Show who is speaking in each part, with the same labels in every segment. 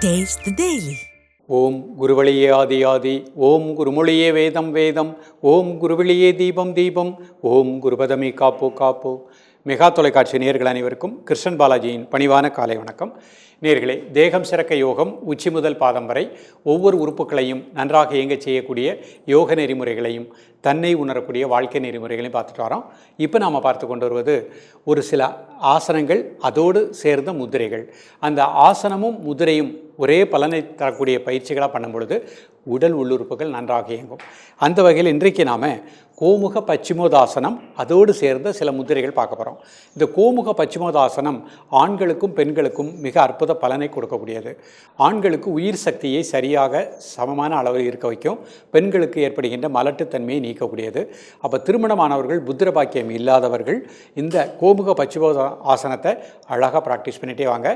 Speaker 1: Taste the Daily.
Speaker 2: ஓம் குருவழியே ஆதி ஆதி, ஓம் குருமொழியே வேதம் வேதம், ஓம் குருவழியே தீபம் தீபம், ஓம் குருபதமி காப்போ காப்போ. மெகா தொலைக்காட்சி நேயர்கள் அனைவருக்கும் கிருஷ்ணன் பாலாஜியின் பணிவான காலை வணக்கம். நேயர்களே, தேகம் சிறக்க யோகம் உச்சி முதல் பாதம் வரை ஒவ்வொரு உறுப்புகளையும் நன்றாக இயங்கச் செய்யக்கூடிய யோக நெறிமுறைகளையும் தன்னை உணரக்கூடிய வாழ்க்கை நெறிமுறைகளையும் பார்த்துட்டு வரோம். இப்போ நாம் பார்த்து கொண்டு வருவது ஒரு சில ஆசனங்கள், அதோடு சேர்ந்த முதிரைகள். அந்த ஆசனமும் முதிரையும் ஒரே பலனை தரக்கூடிய பயிற்சிகளாக பண்ணும் பொழுது உடல் உள்ளுறுப்புகள் நன்றாக இயங்கும். அந்த வகையில் இன்றைக்கு நாம் கோமுக பச்சிமோதாசனம் அதோடு சேர்ந்த சில முதிரைகள் பார்க்க போகிறோம். இந்த கோமுக பச்சிமோதாசனம் ஆண்களுக்கும் பெண்களுக்கும் மிக அற்புத பலனை கொடுக்கக்கூடியது. ஆண்களுக்கு உயிர் சக்தியை சரியாக சமமான அளவில் இருக்க வைக்கும், பெண்களுக்கு ஏற்படுகின்ற மலட்டுத்தன்மையை நீக்கக்கூடியது. அப்போ திருமணமானவர்கள், புத்திர பாக்கியம் இல்லாதவர்கள் இந்த கோமுக பச்சிமோத ஆசனத்தை அழகாக ப்ராக்டிஸ் பண்ணிகிட்டே வாங்க.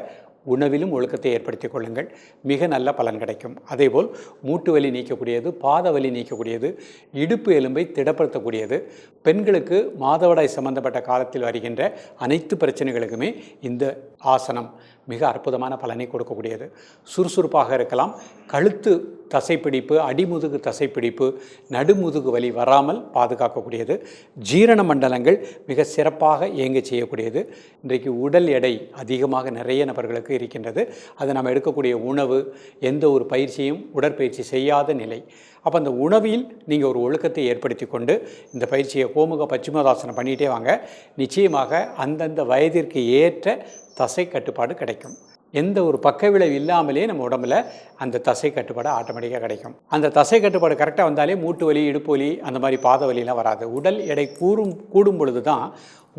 Speaker 2: உணவிலும் ஒழுக்கத்தை ஏற்படுத்திக் கொள்ளுங்கள், மிக நல்ல பலன் கிடைக்கும். அதேபோல் மூட்டு வலி நீக்கக்கூடியது, பாத வலி நீக்கக்கூடியது, இடுப்பு எலும்பை திடப்படுத்தக்கூடியது. பெண்களுக்கு மாதவிடாய் சம்பந்தப்பட்ட காலத்தில் வருகின்ற அனைத்து பிரச்சனைகளுக்குமே இந்த ஆசனம் மிக அற்புதமான பலனை கொடுக்கக்கூடியது. சுறுசுறுப்பாக இருக்கலாம். கழுத்து தசைப்பிடிப்பு, அடிமுதுகு தசைப்பிடிப்பு, நடுமுதுகு வலி வராமல் பாதுகாக்கக்கூடியது. ஜீரண மண்டலங்கள் மிக சிறப்பாக இயங்க செய்யக்கூடியது. இன்றைக்கு உடல் எடை அதிகமாக நிறைய நபர்களுக்கு இருக்கின்றது. அது நம்ம எடுக்கக்கூடிய உணவு, எந்த ஒரு பயிற்சியும் உடற்பயிற்சி செய்யாத நிலை. அப்போ அந்த உணவில் நீங்கள் ஒரு ஒழுக்கத்தை ஏற்படுத்தி கொண்டு இந்த பயிற்சியை கோமுக பச்சிமோதாசனம் பண்ணிகிட்டே வாங்க. நிச்சயமாக அந்தந்த வயதிற்கு ஏற்ற தசை கட்டுப்பாடு கிடைக்கும். எந்த ஒரு பக்க விளைவு இல்லாமலே நம்ம உடம்புல அந்த தசை கட்டுப்பாடு ஆட்டோமேட்டிக்காக கிடைக்கும். அந்த தசை கட்டுப்பாடு கரெக்டாக வந்தாலே மூட்டு வலி, இடுப்பு வலி, அந்த மாதிரி பாத வலிலாம் வராது. உடல் எடை கூடும் பொழுது தான்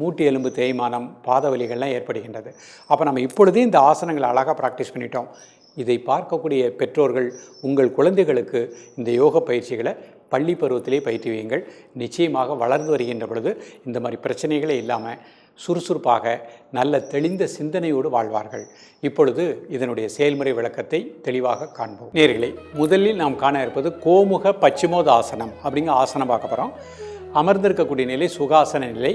Speaker 2: மூட்டு எலும்பு தேய்மானம், பாத வலிகள்லாம் ஏற்படுகின்றது. அப்போ நம்ம இப்பொழுதே இந்த ஆசனங்களை அழகாக ப்ராக்டிஸ் பண்ணிட்டோம். இதை பார்க்கக்கூடிய பெற்றோர்கள் உங்கள் குழந்தைகளுக்கு இந்த யோக பயிற்சிகளை பள்ளி பருவத்திலே பயிற்றுவியுங்கள். நிச்சயமாக வளர்ந்து வருகின்ற பொழுது இந்த மாதிரி பிரச்சனைகளே இல்லாமல் சுறுசுறுப்பாக நல்ல தெளிந்த சிந்தனையோடு வாழ்வார்கள். இப்பொழுது இதனுடைய செயல்முறை விளக்கத்தை தெளிவாக காண்போம். நேயர்களே, முதலில் நாம் காண இருப்பது கோமுக பச்சிமோதாசனம் அப்படிங்கிற ஆசனம் பார்க்க போகிறோம். அமர்ந்திருக்கக்கூடிய நிலை சுகாசன நிலை.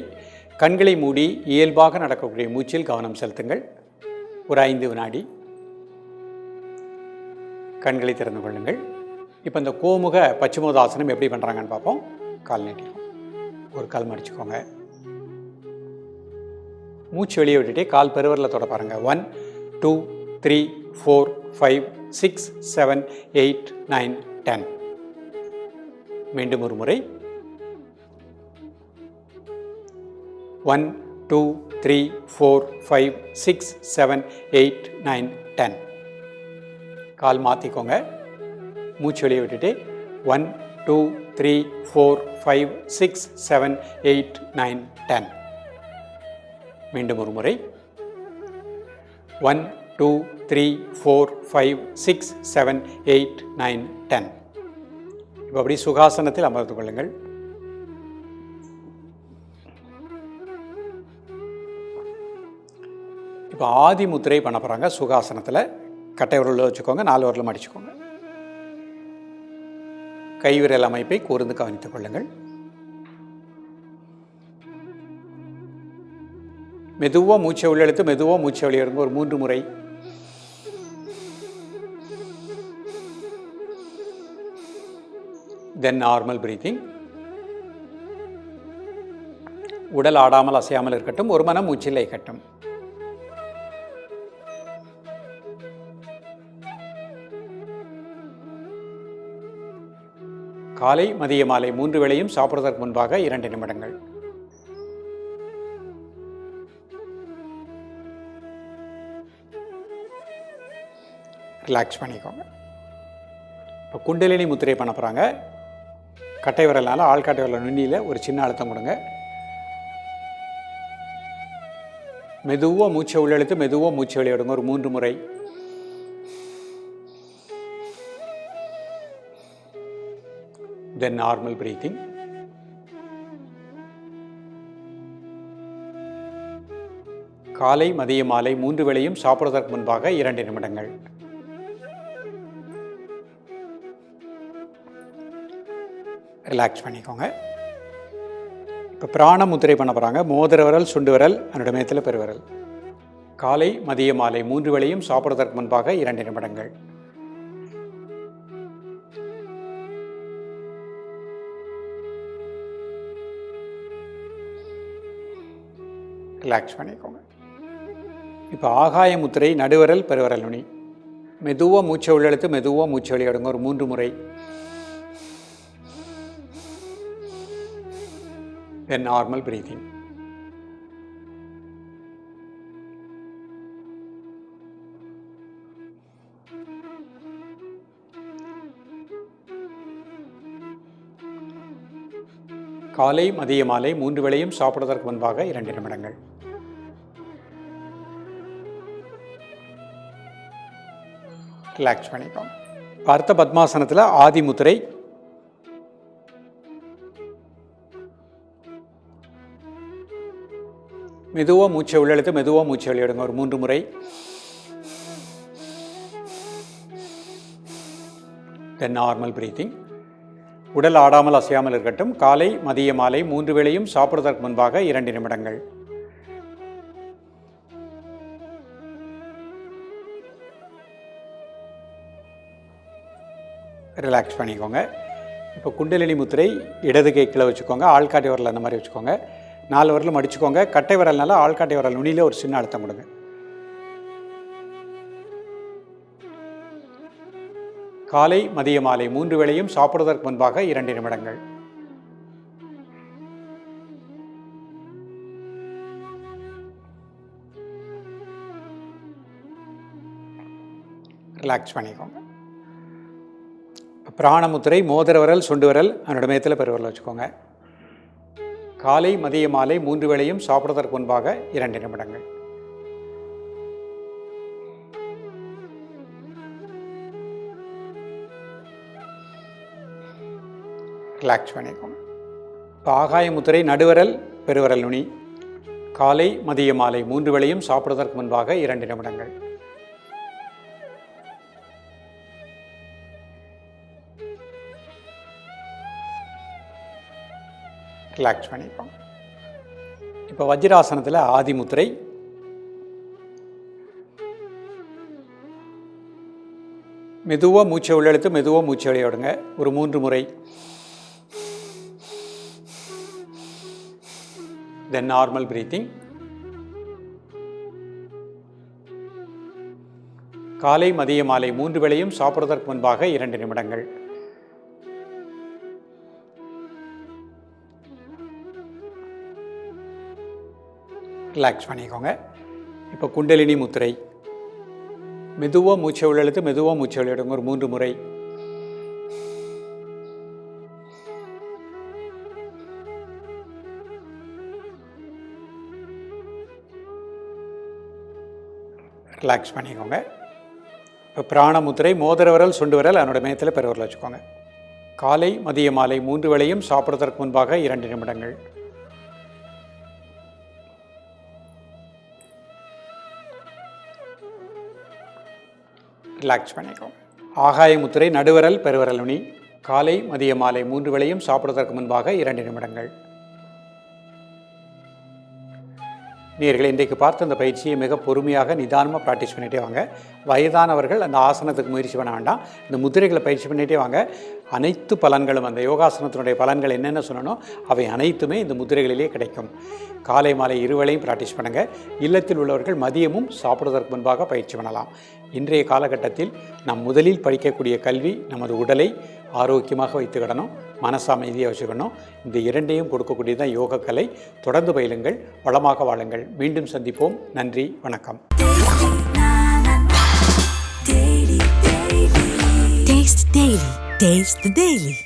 Speaker 2: கண்களை மூடி இயல்பாக நடக்கக்கூடிய மூச்சில் கவனம் செலுத்துங்கள். ஒரு 5 வினாடி கண்களை திறந்து கொள்ளுங்கள். இப்போ இந்த கோமுக பச்சிமோதாசனம் எப்படி பண்ணுறாங்கன்னு பார்ப்போம். கால் நீட்டிக்கும், ஒரு கால் மடிச்சுக்கோங்க. மூச்சு வெளியே விட்டுட்டே கால் பெருவரில் தொட பாருங்கள். 1 2 3 4 5 6 7 8 9 10. மீண்டும் ஒரு முறை. 1 2 3 4 5 6 7 8 9 10. கால் மாற்றிக்கோங்க. மூச்சு வெளியே விட்டுட்டு 1 2 3 4 5 6 7 8 9 10. மீண்டும் ஒரு முறை. 1 2 3 4 5 6 7 8 9 10. இப்போ அப்படி சுகாசனத்தில் அமர்ந்து கொள்ளுங்கள். இப்போ ஆதி முத்திரை பண்ண போகிறாங்க. சுகாசனத்தில் கட்டை விரலில் வச்சுக்கோங்க, 4 விரலும் அடிச்சுக்கோங்க. கைவிரல் அமைப்பை கூர்ந்து கவனித்துக் கொள்ளுங்கள். மெதுவாக மூச்சை உள்ளெழுத்து மெதுவாக மூச்சை வெளியிடுங்க. ஒரு 3 முறை. தென் நார்மல் பிரீத்திங். உடல் ஆடாமல் அசையாமல் இருக்கட்டும். ஒரு மனம் மூச்சில் லயிக்கட்டும். காலை, மதிய, மாலை 3 வேளையும் சாப்பிடுவதற்கு முன்பாக 2 நிமிடங்கள். ரிலாக்ஸ் பண்ணிக்கோங்க. இப்போ குண்டலினி முத்திரை பண்ண போகிறாங்க. கட்டை விரலால் ஆள்காட்டை விரல் நுண்ணியில் ஒரு சின்ன அழுத்தம் கொடுங்க. மெதுவாக மூச்சை உள்ளெழுத்து மெதுவாக மூச்சை வெளியிடுங்க. ஒரு 3 முறை. தென் நார்மல் பிரீத்திங். காலை, மதிய, மாலை 3 வேளையும் சாப்பிடுவதற்கு முன்பாக 2 நிமிடங்கள். ரிலாக்ஸ் பண்ணிக்கோங்க. இப்போ பிராண முத்திரை பண்ண போகிறாங்க. மோதிர விரல், சுண்டு விரல், அதனுடைய மேத்தில் பெருவிரல். காலை மதிய மாலை 3 வேளையும் சாப்பிடுவதற்கு முன்பாக 2 நிமிடங்கள். ரிலாக்ஸ் பண்ணிக்கோங்க. இப்போ ஆகாய முத்திரை, நடுவரல் பெருவரல் நுனி. மெதுவாக மூச்சை உள்ளெழுத்து மெதுவாக மூச்சை வெளியிடுங்க ஒரு 3 முறை. தென் நார்மல் பிரீத்திங். காலை மதிய மாலை 3 வேளையும் சாப்பிடுவதற்கு முன்பாக 2 நிமிடங்கள். ரிலாக்ஸ் பண்ணிக்கோங்க. அர்த்த பத்மாசனத்தில் ஆதி முத்திரை. மெதுவாக மூச்சை உள்ளெழுத்து மெதுவாக மூச்சை வெளியிடுங்க ஒரு 3 முறை. தென் நார்மல் பிரீத்திங். உடல் ஆடாமல் அசையாமல் இருக்கட்டும். காலை மதிய மாலை 3 வேளையும் சாப்பிடுவதற்கு முன்பாக 2 நிமிடங்கள். ரிலாக்ஸ் பண்ணிக்கோங்க. இப்போ குண்டலினி முத்திரை இடது கை கீழே வச்சுக்கோங்க. ஆள்காட்டி விரல் அந்த மாதிரி வச்சுக்கோங்க. 4 விரலும் அடிச்சுக்கோங்க. கட்டை விரல்னால ஆள்காட்டி விரல் நுனியில் ஒரு சின்ன அழுத்தம் கொடுங்க. காலை மதிய மாலை 3 வேளையும் சாப்பிடுவதற்கு முன்பாக 2 நிமிடங்கள். ரிலாக்ஸ் பண்ணிக்கோங்க. பிராணமுத்திரை, மோதிர விரல் சுண்டு விரல் அதனோட மேத்தில் பெருவிரல் வச்சுக்கோங்க. காலை மதிய மாலை 3 வேளையும் சாப்பிடுவதற்கு முன்பாக 2 நிமிடங்கள். ரிலாக்ஸ் பண்ணிக்கோங்க. இப்போ ஆகாய முத்திரை, நடுவரல் பெருவரல் நுனி. காலை மதிய மாலை 3 வேளையும் சாப்பிடுவதற்கு முன்பாக 2 நிமிடங்கள். ரிலாக்ஸ் பண்ணிப்போம். இப்போ வஜ்ராசனத்தில் ஆதி முத்திரை. மெதுவாக மூச்சை உள்ளெழுத்து மெதுவாக மூச்சை வெளியிடுங்க ஒரு 3 முறை. தென் நார்மல் பிரீத்திங். காலை மதிய மாலை 3 வேளையும் சாப்பிடுவதற்கு முன்பாக 2 நிமிடங்கள். ரிலாக்ஸ் பண்ணிக்கோங்க. இப்போ குண்டலினி முத்திரை. மெதுவாக மூச்சை உள்ளெழுத்து மெதுவாக மூச்சை வெளியிடுங்க ஒரு 3 முறை. ரிலாக்ஸ் பண்ணிக்கோங்க. இப்போ பிராணமுத்திரை, மோதிர விரல் சுண்டு விரல் அதனோட மேத்தில் பெருவிரல் வச்சுக்கோங்க. காலை மதிய மாலை 3 வேளையும் சாப்பிடுவதற்கு முன்பாக 2 நிமிடங்கள். ரிலாக்ஸ் பண்ணிக்கோங்க. ஆகாய முத்திரை, நடுவரல் பெருவரல் நுனி. காலை மதிய மாலை 3 வேளையும் சாப்பிடுவதற்கு முன்பாக 2 நிமிடங்கள். நேயர்களே, இன்றைக்கு பார்த்த அந்த பயிற்சியை மிக பொறுமையாக நிதானமாக ப்ராக்டிஸ் பண்ணிகிட்டே வாங்க. வயதானவர்கள் அந்த ஆசனத்துக்கு முயற்சி பண்ண வேண்டாம். இந்த முத்திரைகளை பயிற்சி பண்ணிகிட்டே வாங்க. அனைத்து பலன்களும், அந்த யோகாசனத்தினுடைய பலன்கள் என்னென்ன சொன்னனோ அவை அனைத்துமே இந்த முத்திரைகளிலே கிடைக்கும். காலை மாலை 2 வேளையும் ப்ராக்டிஸ் பண்ணுங்கள். இல்லத்தில் உள்ளவர்கள் மதியமும் சாப்பிடுவதற்கு முன்பாக பயிற்சி பண்ணலாம். இன்றைய காலகட்டத்தில் நாம் முதலில் படிக்கக்கூடிய கல்வி நமது உடலை ஆரோக்கியமாக வைத்துக்கிடணும், மனசு அமைதியாக வச்சுக்கணும். இந்த 2ஐயும் கொடுக்கக்கூடியதான் யோகக்கலை. தொடர்ந்து பயிலுங்கள், வளமாக வாழுங்கள். மீண்டும் சந்திப்போம். நன்றி, வணக்கம்.
Speaker 1: Taste the Daily.